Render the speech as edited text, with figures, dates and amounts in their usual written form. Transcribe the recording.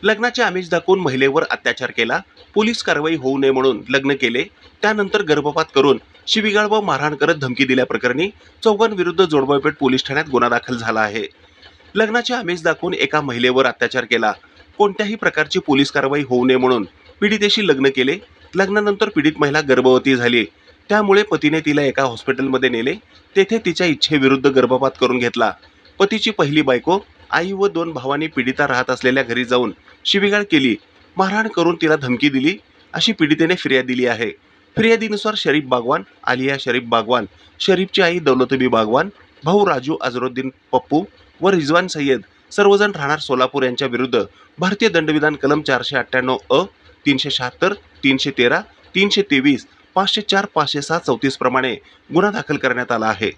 लग्नाचे आमिष दाखवून महिलेवर अत्याचार केला, पोलीस कारवाई होऊ नये म्हणून लग्न केले, त्यानंतर गर्भपात करून शिवीगाळ व मारहाण करत धमकी दिल्याप्रकरणी चौघांविरुद्ध जोडबळपेठ पोलीस ठाण्यात गुन्हा दाखल झाला आहे. लग्नाचे आमिष दाखवून एका महिलेवर अत्याचार केला, कोणत्याही प्रकारची पोलीस कारवाई होऊ नये म्हणून पीडितेशी लग्न केले, लग्नानंतर पीडित महिला गर्भवती झाली, त्यामुळे पतीने तिला एका हॉस्पिटलमध्ये नेले, तेथे तिच्या इच्छेविरुद्ध गर्भपात करून घेतला. पतीची पहिली बायको, आई व 2 भावांनी पीडिता राहत असलेल्या घरी जाऊन शिवीगाळ केली, मारहाण करून तिला धमकी दिली, अशी पीडितेने फिर्याद दिली आहे. फिर्यादीनुसार शरीफ बागवान, आलिया शरीफ बागवान, शरीफची आई दौलतबी बागवान, भाऊ राजू अझरुद्दीन पप्पू व रिजवान सय्यद सर्वजण राहणार सोलापूर यांच्या विरुद्ध भारतीय दंडविधान कलम 498 अ, 376, 313, 323, 504, 507, 34 प्रमाणे गुन्हा दाखल करण्यात आला आहे.